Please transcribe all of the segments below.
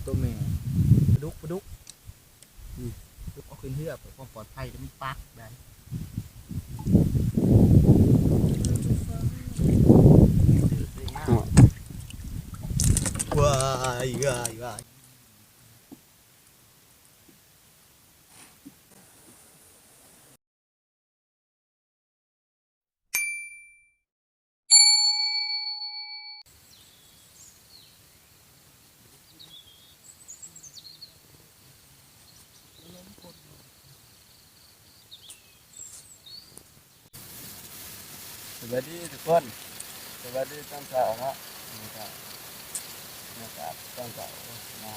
ตัวแม่ปลาดุกดุกเอาขึ้นเรือเพื่อความปลอดภัยแล้วมันปักได้ว้ายสวัสดีทุกคนสวัสดีตอนเช้าเนาะนี่ครับตอนเช้านะ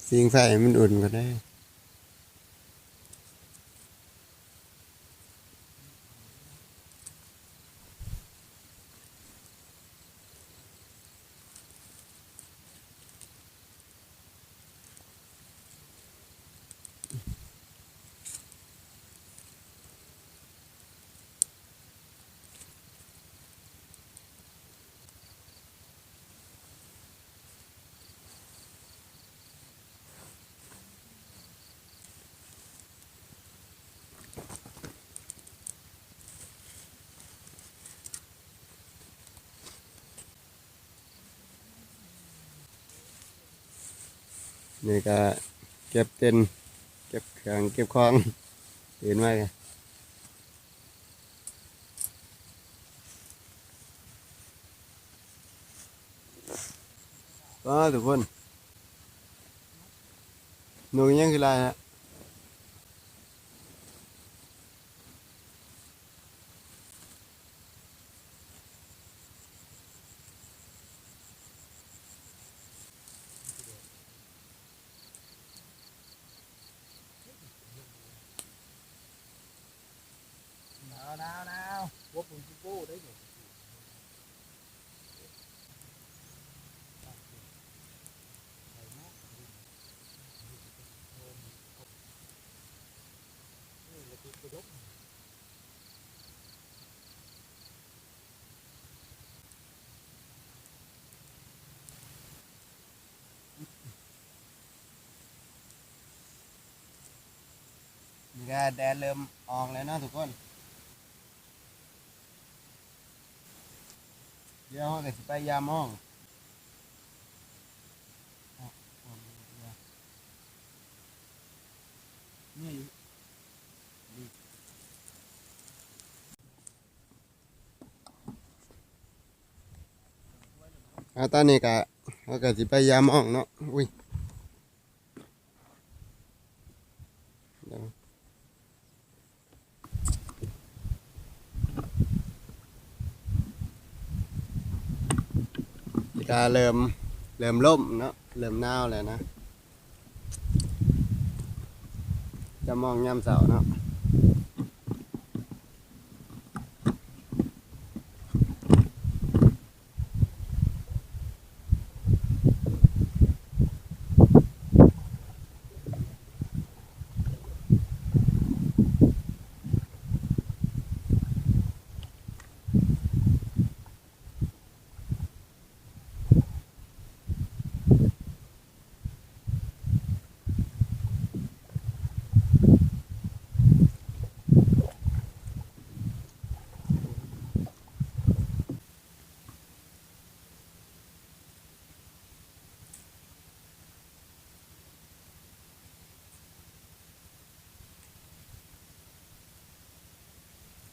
สิงไฟมันอุ่นก็ได้นี่ก็เก็บเต็นเก็บเครื่องเก็บของเห็นไหมก็ทุกคนหนูยังคืออะไรฮะหนาวพวกผมกู้ได้อยู่นี่ก็แดดเริ่มออกแล้วนะทุกคนเดี๋ยวเราจะไปยามห้องนี่ตอนนี้ก็เราก็สิไปยามห้องเนาะอุ้ยเดี๋ยวก็เริ่มล่มเนาะเริ่มหนาวแล้วนะจะมองยามเสาร์เนาะ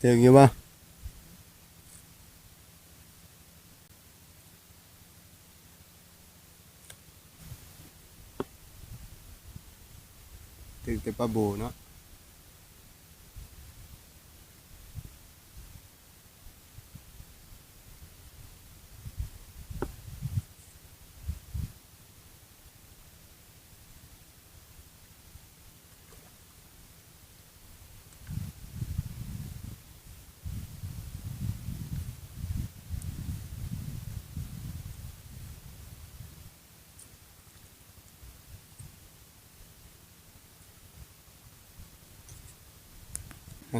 ถึงอยู่ป่ะถึงแต่ปลาบูเนาะ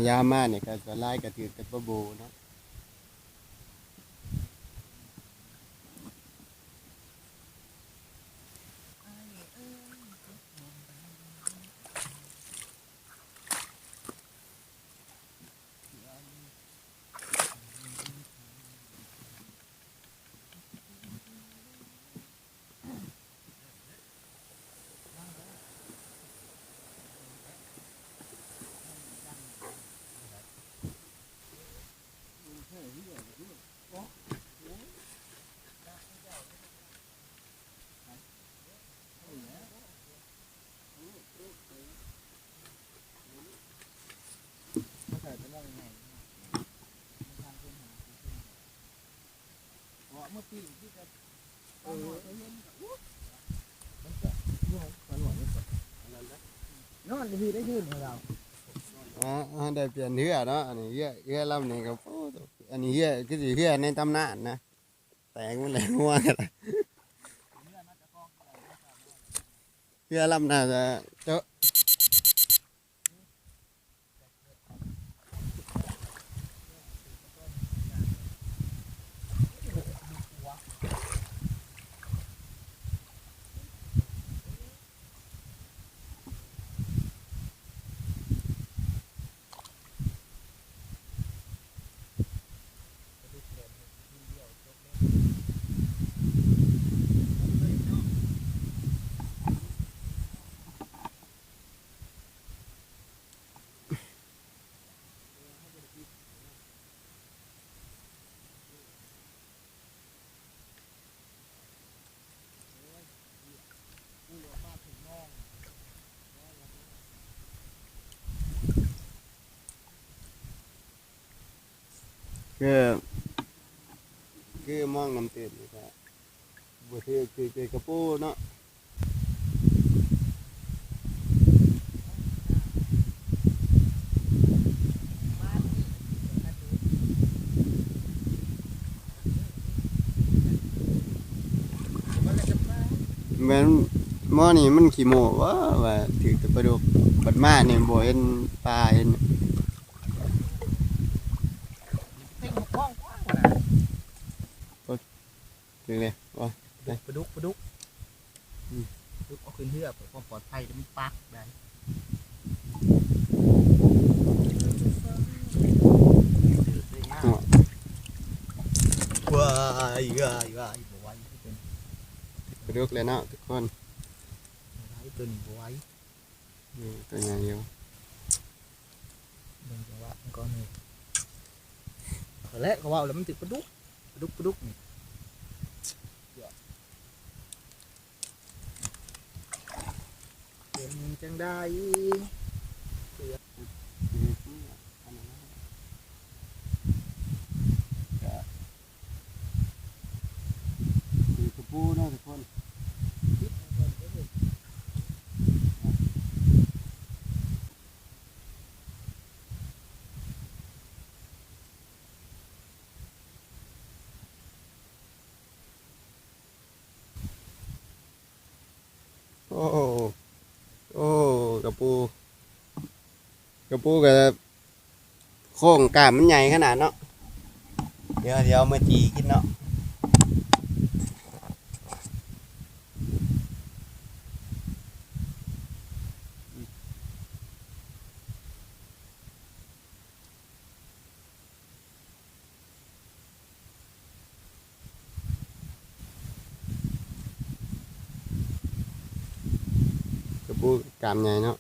ยามมาเนี่ยก็จะไล่กระถือแต่ปลาบูเนาะ เขาปีที่จะต้องหน่อยเขาเห็นมันจะยุ่งมันหน่อยนี่ก่อนนอนดีได้ยืนของเรา ได้เปลี่ยนเรือเนาะอันนี้เรือลำนี้ก็โอ้อันนี้เรือคือสิเรือในตำนานนะแตกมันเลยงัวกันเรือลำน่าจะเจาะคือมองน้ำเต็มนี่ก็บ่คือกระปูเนาะแม่นหม้อนี่มันขี้โม้ว่าถือแต่ปลาดุกปัดมานี่บ่เห็นปลาเห็น เต็งกว้างนะ ถึงเลยว่า ปลาดุกเอาขึ้นเรือเพื่อความปลอดภัยแล้วมันปักได้ว้ายบ่ไหวเป็น ปลาดุกเลยเนาะทุกคน ตัวนี้บ่ไหว นี่ตัวใหญ่อยู่ เบิ่งจังหวะมันก็นี่แล้วเขาว่าแล้วมันติดปลาดุกนี่เป็นจังได้ คือกระปูเนาะทุกคนโอ้โอ้กระปูกับโค้งกล้ามมันใหญ่ขนาดเนาะเดี๋ยวมาจีกินเนาะกระปูกล้ามใหญ่เนาะ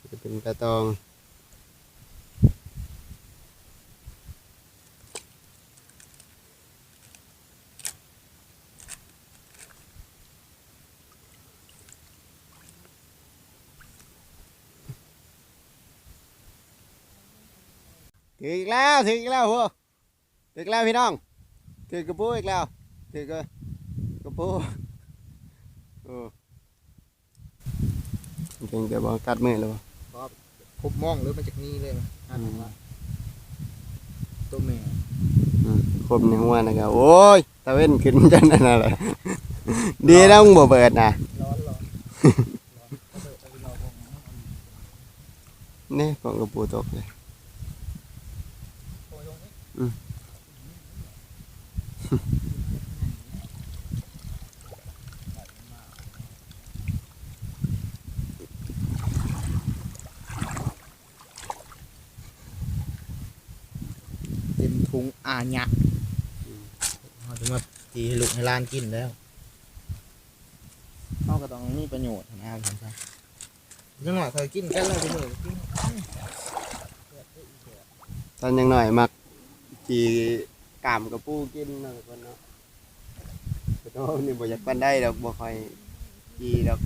จะเป็นปลาตองถืออีกแล้วหัวถืออีกแล้วพี่น้องถือกระปูอีกแล้วถือกระปูโอ้เก่งแต่บอกกัดมือเลยวะ ครบมองหรือมันจากนี้เลยนะตัวแม่ คมในหัวนะครับโอ้ยตะเว้นขึ้นจังนั่นน่ะแหละดีแล้วมึงบ่เปิดนะ ร้อน นี่ของกระปูตกเลยเต็มถุงอาญะเขาถึงมาตีให้ลูกให้หล้านกินแล้วเขาก็ต้องมีประโยชน์นะครับผมครับยังหน่อยเคยกินกันแล้วไปเลยกิน ตอนยังหน่อยมักจีกามกระปูกินเนาะคนเนาะโอ้นี่บ่อยากปันได้ดอกบ่ค่อยจีดอก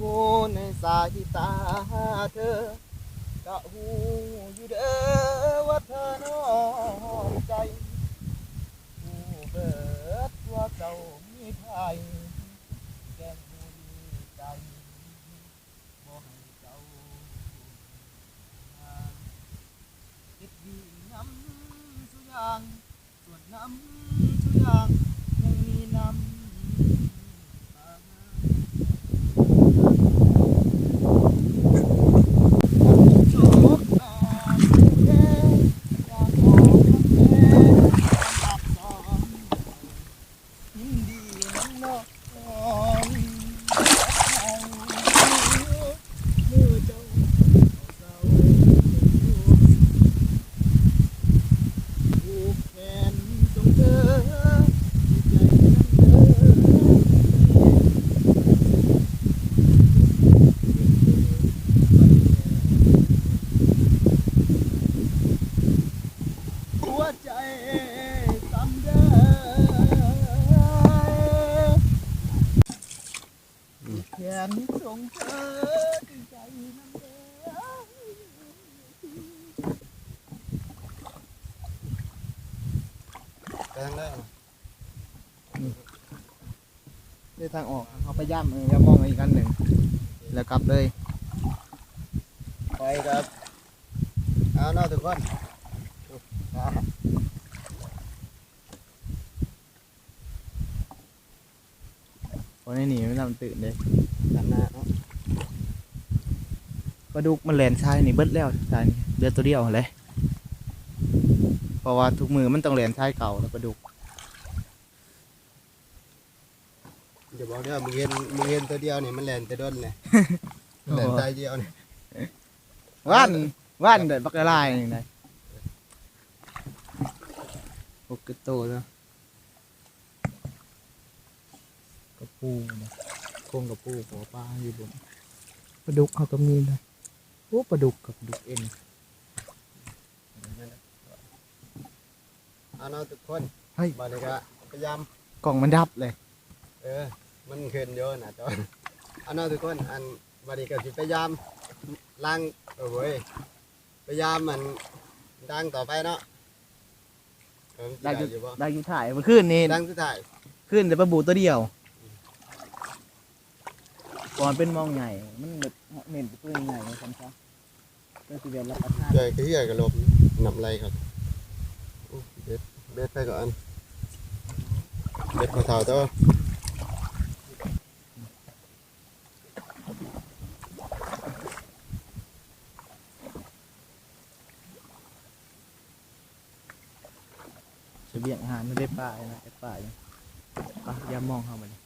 งูในสายตาเธอ กะหูอยู่เด้อว่าเธอน้อมใจหูเบิดว่าเจ้ามีภัยแก้มหูดีใจบ่ให้เจ้ามาคิดดีน้ำสุยางส่วนน้ำสุยางยังมีน้ำ หัวใจตำเด้อแขนส่งเธอใจน้ำเด้อ ไปทางได้นะ ได้ทางออกเขาไปย่ำย่ำมองอีกอันหนึ่งแล้วกลับเลย ไปครับเอาเนาะทุกคน พอในนี่ไม่ทำตื่นเลย ด้านหน้าเนาะ ปลาดุกมันแหลนชายนี่เบิดแล้วชายนี่เดือตัวเดียวเลยเพราะว่าทุกมือมันต้องแหลนชายเก่าแล้วปลาดุก อย่าบอกเด้อมึงเห็นตัวเดียวนี่มันแล่นแต่ด้นเลยแล่นใจเดียวนี่ ว่านเด็ดบักละลายอย่างไรโอกโตแล้วกระปูนะโครงกระปูหัวปลาอยู่บนปลาดุกเขาก็มีนะโอ้ปลาดุกกับปลาดุกเอ็น เอาเนาะทุกคน เฮ้ย บัดนี้ก็พยายาม กล่องมันดับเลย มันขึ้นเยอะนะจอนเอาเนาะทุกคนอันบัดนี้ก็สิพยายามล้างโว้ยพยายามมันดังต่อไปเนาะได้ได้อยู่บ่ ได้อยุถ่ายมันขึ้นนี่ ดังสุดท้าย ขึ้นแต่ปลาบูตัวเดียวก่อนเป็นมองใหญ่มันแบบเน้นตัวใหญ่เลยครับครับก็สิเดนรับประทาน ใหญ่ก็ใหญ่กับลมนำไรครับโอ้เบ็ดไปก่อนเบ็ดพอเท่าตัว เสบียงอาหารไม่ได้ป่านะไอ้ป่าอยู่ปะย่ามองเข้ามาเลย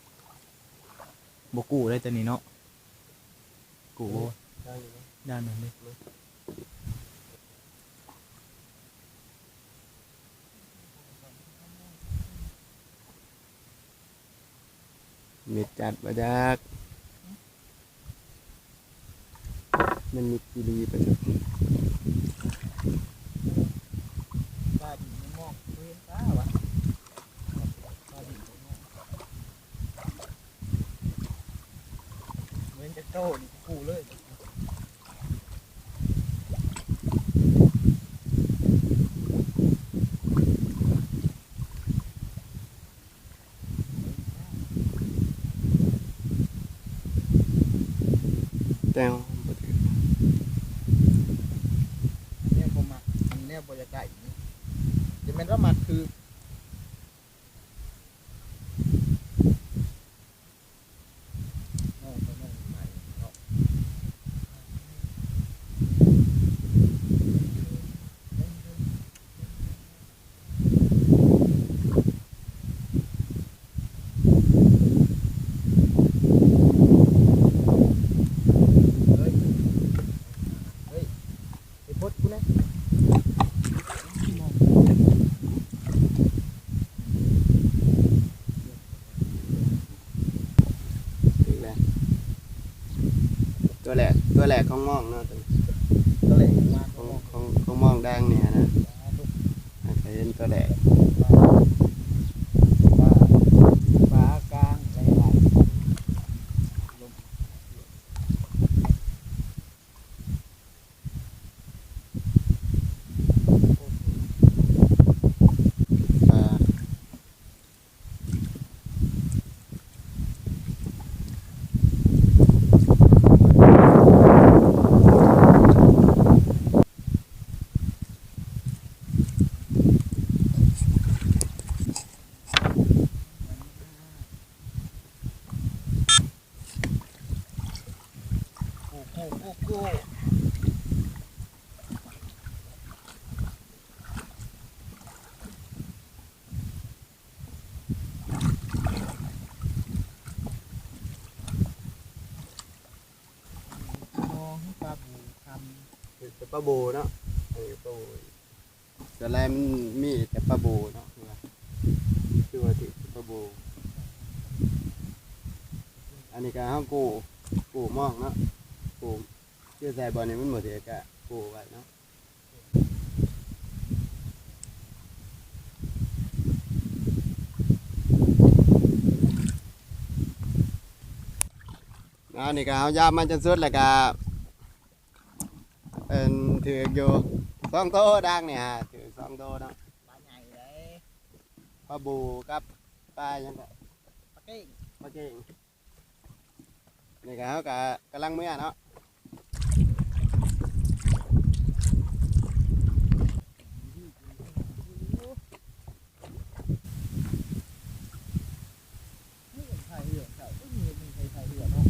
บกูได้แต่นี่เนาะกูด้านนั้นเลย เม็ดจัดมาจากมันมีกีรีไปจุด ป้าดีไม่มองเว้นป้าวะป้าดีไม่มองเว้นจะโต้นี่กูเลย แต้ว เนี่ยผมมักอันเนี้ยบรรยากาศอย่างนี้จะเป็นว่ามักคือไอ้พดกูนะ ถึงแล้วตัวแหลกของมองเนาะ ก็เลยมา ของมองดังเนี่ยนะเคยเห็นตัวแหลก ปลากลางหลายๆ กูกูกูมองปลาบูค แต่ปลาบูเนาะอันนี้ปลาบูแต่แรกมันมีแต่ปลาบูเนาะคือว่าที่ปลาบูอันนี้ก็เฮากู้มองเนาะกู้คือใส่บ่อนี่มันหมดเสียก็กู้ไว้เนาะอันนี้ก็เฮายามมันจนสุดแล้วก็เป็นถือกอยู่2 โตดังเนี่ยถือ2 โตเนาะ ำปลาใหญ่เลย ปลาบูกับปลาหยังก็ ปลาเก้ง ปลาเก่งนี่ก็เฮาก็กำลังเมื่อเนาะ นี่เป็นไทยเหลืองไทยไม่มีเป็นไทยเหลืองเนาะ